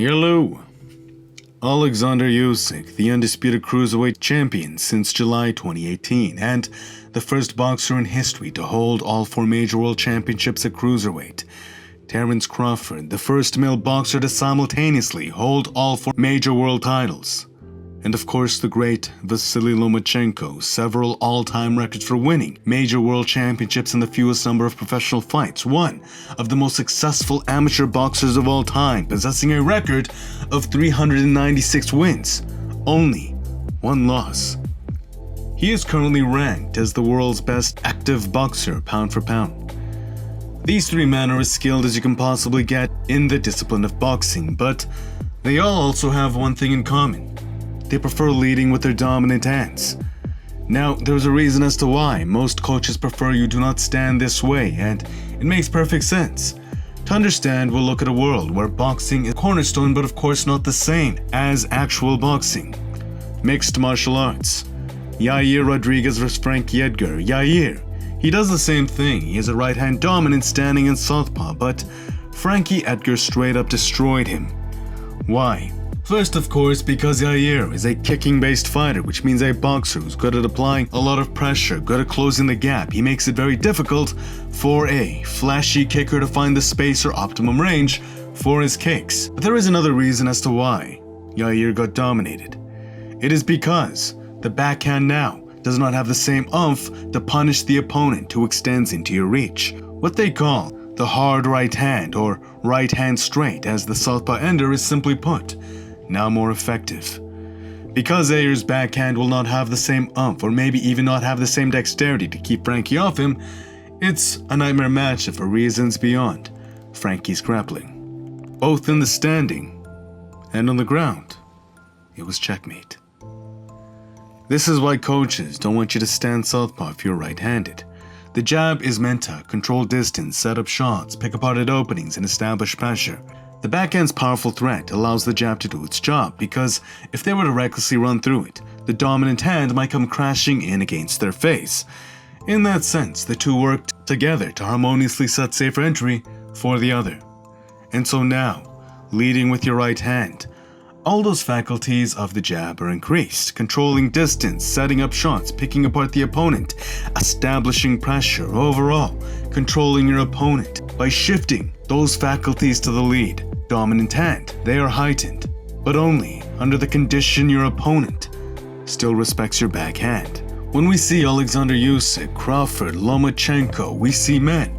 Hello. Alexander Usyk, the undisputed cruiserweight champion since July 2018, and the first boxer in history to hold all 4 major world championships at cruiserweight. Terence Crawford, the first male boxer to simultaneously hold all 4 major world titles. And of course the great Vasily Lomachenko, several all-time records for winning major world championships and the fewest number of professional fights, one of the most successful amateur boxers of all time, possessing a record of 396 wins, only 1 loss. He is currently ranked as the world's best active boxer pound for pound. These 3 men are as skilled as you can possibly get in the discipline of boxing, but they all also have one thing in common. They prefer leading with their dominant hands. Now, there's a reason as to why most coaches prefer you do not stand this way, and it makes perfect sense. To understand, we'll look at a world where boxing is a cornerstone, but of course not the same as actual boxing. Mixed martial arts. Yair Rodriguez vs. Frankie Edgar. Yair, he does the same thing. He has a right-hand dominant standing in southpaw, but Frankie Edgar straight up destroyed him. Why? First, of course, because Yair is a kicking-based fighter, which means a boxer who's good at applying a lot of pressure, good at closing the gap. He makes it very difficult for a flashy kicker to find the space or optimum range for his kicks. But there is another reason as to why Yair got dominated. It is because the backhand now does not have the same oomph to punish the opponent who extends into your reach. What they call the hard right hand, or right hand straight as the southpaw ender is simply put, now more effective. Because Yair's backhand will not have the same oomph, or maybe even not have the same dexterity to keep Frankie off him, it's a nightmare matchup for reasons beyond Frankie's grappling. Both in the standing and on the ground, it was checkmate. This is why coaches don't want you to stand southpaw if you're right-handed. The jab is meant to control distance, set up shots, pick apart at openings, and establish pressure. The backhand's powerful threat allows the jab to do its job, because if they were to recklessly run through it, the dominant hand might come crashing in against their face. In that sense, the two worked together to harmoniously set safer entry for the other. And so now, leading with your right hand, all those faculties of the jab are increased, controlling distance, setting up shots, picking apart the opponent, establishing pressure, overall, controlling your opponent by shifting those faculties to the lead. Dominant hand, they are heightened, but only under the condition your opponent still respects your backhand. When we see Alexander Usyk, Crawford, Lomachenko, we see men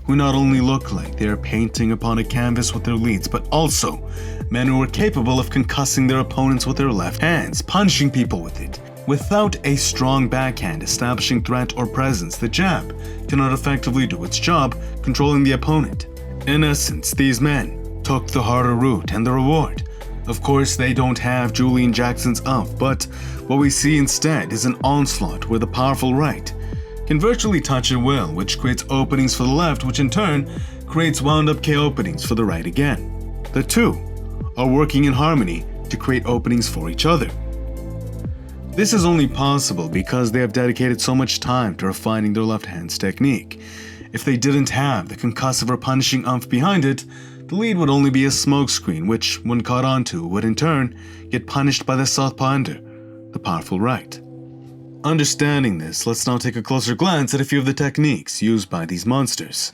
who not only look like they are painting upon a canvas with their leads, but also men who are capable of concussing their opponents with their left hands, punching people with it. Without a strong backhand establishing threat or presence, the jab cannot effectively do its job controlling the opponent. In essence, these men took the harder route, and the reward, of course, they don't have Julian Jackson's oomph, but what we see instead is an onslaught where the powerful right can virtually touch at will, which creates openings for the left, which in turn creates wound-up K openings for the right again. The two are working in harmony to create openings for each other. This is only possible because they have dedicated so much time to refining their left hand's technique. If they didn't have the concussive or punishing oomph behind it, the lead would only be a smokescreen, which, when caught onto, would in turn get punished by the southpaw ender, the powerful right. Understanding this, let's now take a closer glance at a few of the techniques used by these monsters.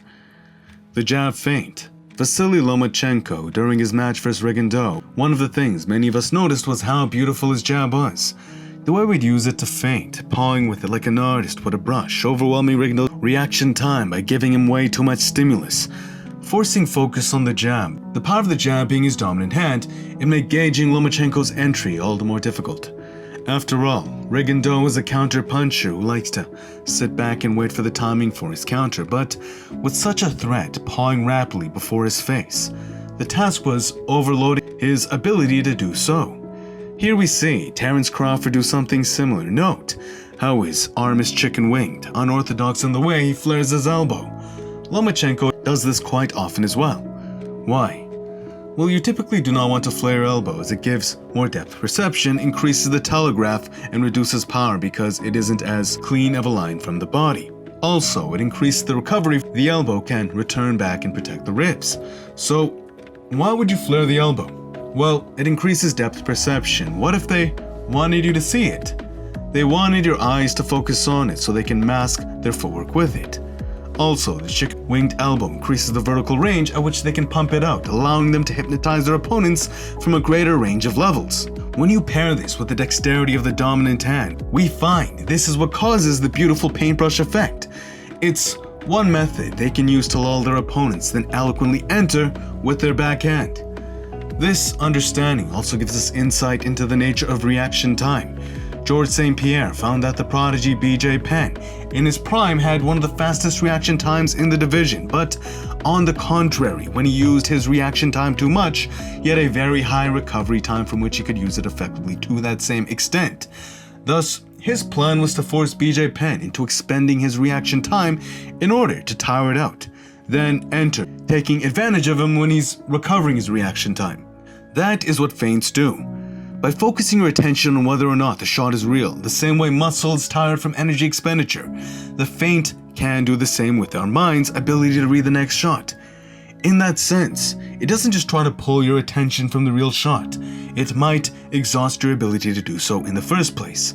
The jab feint. Vasily Lomachenko during his match versus Rigondeaux. One of the things many of us noticed was how beautiful his jab was. The way we'd use it to feint, pawing with it like an artist would a brush, overwhelming Rigondeaux's reaction time by giving him way too much stimulus, forcing focus on the jab. The power of the jab being his dominant hand, it made gauging Lomachenko's entry all the more difficult. After all, Rigondeaux is a counter-puncher who likes to sit back and wait for the timing for his counter, but with such a threat pawing rapidly before his face, the task was overloading his ability to do so. Here we see Terence Crawford do something similar. Note how his arm is chicken-winged, unorthodox in the way he flares his elbow. Lomachenko does this quite often as well. Why? Well, you typically do not want to flare your elbow as it gives more depth perception, increases the telegraph, and reduces power because it isn't as clean of a line from the body. Also, it increases the recovery. The elbow can return back and protect the ribs. So, why would you flare the elbow? Well, it increases depth perception. What if they wanted you to see it? They wanted your eyes to focus on it so they can mask their footwork with it. Also, the chicken-winged elbow increases the vertical range at which they can pump it out, allowing them to hypnotize their opponents from a greater range of levels. When you pair this with the dexterity of the dominant hand, we find this is what causes the beautiful paintbrush effect. It's one method they can use to lull their opponents, then eloquently enter with their backhand. This understanding also gives us insight into the nature of reaction time. George St. Pierre found that the prodigy BJ Penn, in his prime, had one of the fastest reaction times in the division, but on the contrary, when he used his reaction time too much, he had a very high recovery time from which he could use it effectively to that same extent. Thus, his plan was to force BJ Penn into expending his reaction time in order to tire it out, then enter, taking advantage of him when he's recovering his reaction time. That is what feints do. By focusing your attention on whether or not the shot is real, the same way muscles tired from energy expenditure, the feint can do the same with our mind's ability to read the next shot. In that sense, it doesn't just try to pull your attention from the real shot, it might exhaust your ability to do so in the first place.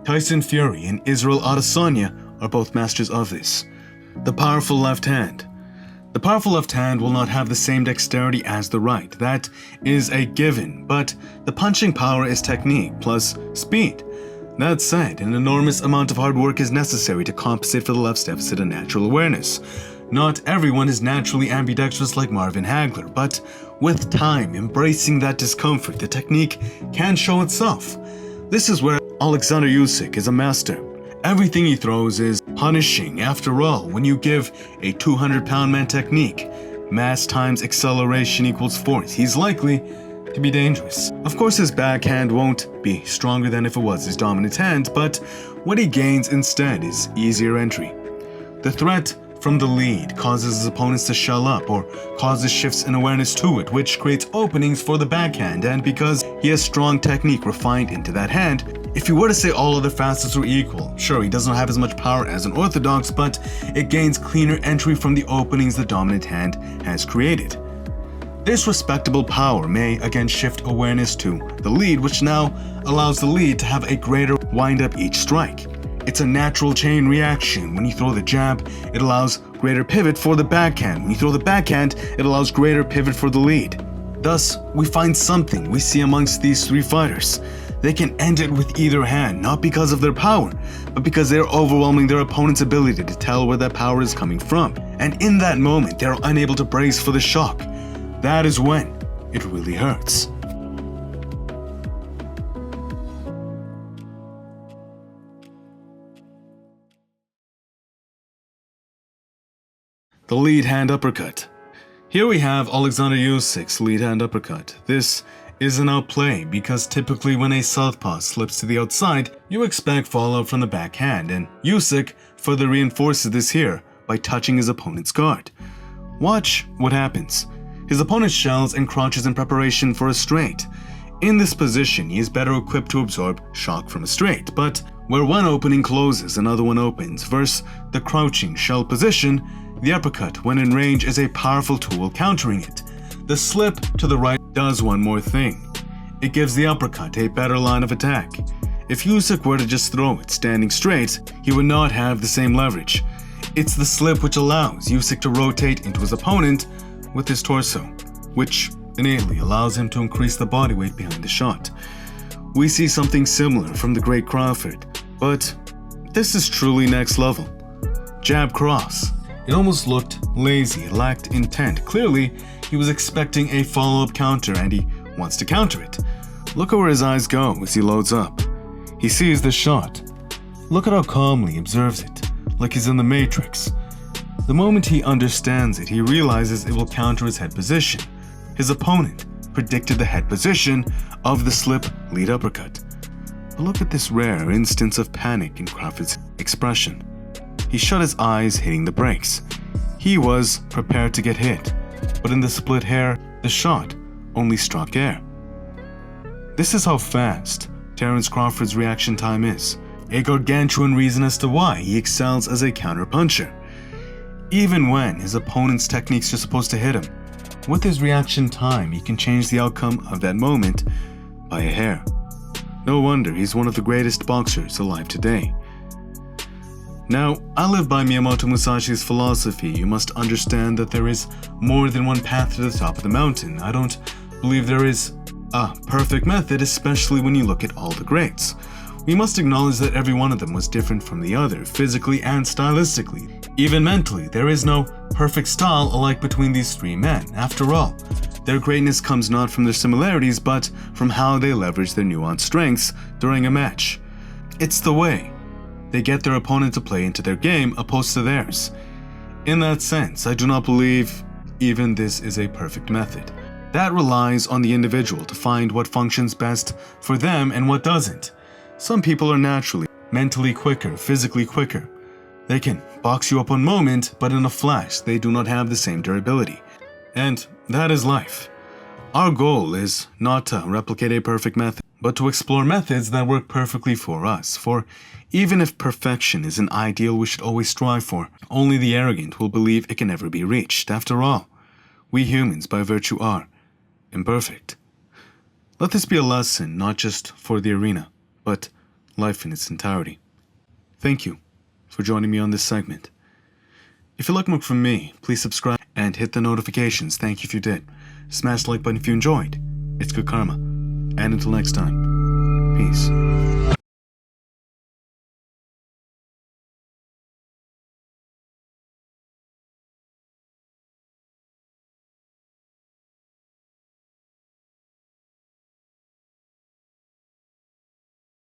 Tyson Fury and Israel Adesanya are both masters of this. The powerful left hand. The powerful left hand will not have the same dexterity as the right, that is a given, but the punching power is technique plus speed. That said, an enormous amount of hard work is necessary to compensate for the left's deficit of natural awareness. Not everyone is naturally ambidextrous like Marvin Hagler, but with time, embracing that discomfort, the technique can show itself. This is where Alexander Usyk is a master. Everything he throws is punishing. After all, when you give a 200-pound man technique, mass times acceleration equals force, he's likely to be dangerous. Of course, his backhand won't be stronger than if it was his dominant hand, but what he gains instead is easier entry. The threat from the lead causes his opponents to shell up or causes shifts in awareness to it, which creates openings for the backhand, and because he has strong technique refined into that hand, if you were to say all other facets were equal, sure, he doesn't have as much power as an orthodox, but it gains cleaner entry from the openings the dominant hand has created. This respectable power may again shift awareness to the lead, which now allows the lead to have a greater wind-up each strike. It's a natural chain reaction. When you throw the jab, it allows greater pivot for the backhand. When you throw the backhand, it allows greater pivot for the lead. Thus, we find something we see amongst these three fighters. They can end it with either hand, not because of their power, but because they're overwhelming their opponent's ability to tell where that power is coming from. And in that moment, they're unable to brace for the shock. That is when it really hurts. The lead hand uppercut. Here we have Alexander Usyk's lead hand uppercut. This is an outplay because typically when a southpaw slips to the outside, you expect fallout from the backhand, and Usyk further reinforces this here by touching his opponent's guard. Watch what happens. His opponent shells and crouches in preparation for a straight. In this position, he is better equipped to absorb shock from a straight, but where one opening closes, another one opens, versus the crouching shell position, the uppercut, when in range, is a powerful tool countering it. The slip to the right does one more thing. It gives the uppercut a better line of attack. If Usyk were to just throw it standing straight, he would not have the same leverage. It's the slip which allows Usyk to rotate into his opponent with his torso, which innately allows him to increase the body weight behind the shot. We see something similar from the great Crawford, but this is truly next level. Jab cross. It almost looked lazy, lacked intent. Clearly, he was expecting a follow-up counter and he wants to counter it. Look at where his eyes go as he loads up. He sees the shot. Look at how calmly he observes it, like he's in the Matrix. The moment he understands it, he realizes it will counter his head position. His opponent predicted the head position of the slip lead uppercut. But look at this rare instance of panic in Crawford's expression. He shut his eyes, hitting the brakes. He was prepared to get hit, but in the split hair, the shot only struck air. This is how fast Terence Crawford's reaction time is, a gargantuan reason as to why he excels as a counter-puncher. Even when his opponent's techniques are supposed to hit him, with his reaction time, he can change the outcome of that moment by a hair. No wonder he's one of the greatest boxers alive today. Now, I live by Miyamoto Musashi's philosophy. You must understand that there is more than one path to the top of the mountain. I don't believe there is a perfect method, especially when you look at all the greats. We must acknowledge that every one of them was different from the other, physically and stylistically. Even mentally, there is no perfect style alike between these three men. After all, their greatness comes not from their similarities, but from how they leverage their nuanced strengths during a match. It's the way they get their opponent to play into their game opposed to theirs. In that sense, I do not believe even this is a perfect method. That relies on the individual to find what functions best for them and what doesn't. Some people are naturally, mentally quicker, physically quicker. They can box you up one moment, but in a flash, they do not have the same durability. And that is life. Our goal is not to replicate a perfect method, but to explore methods that work perfectly for us. For even if perfection is an ideal we should always strive for, only the arrogant will believe it can never be reached. After all, we humans by virtue are imperfect. Let this be a lesson not just for the arena, but life in its entirety. Thank you for joining me on this segment. If you like more from me, please subscribe and hit the notifications. Thank you if you did. Smash the like button if you enjoyed. It's good karma. And until next time, peace.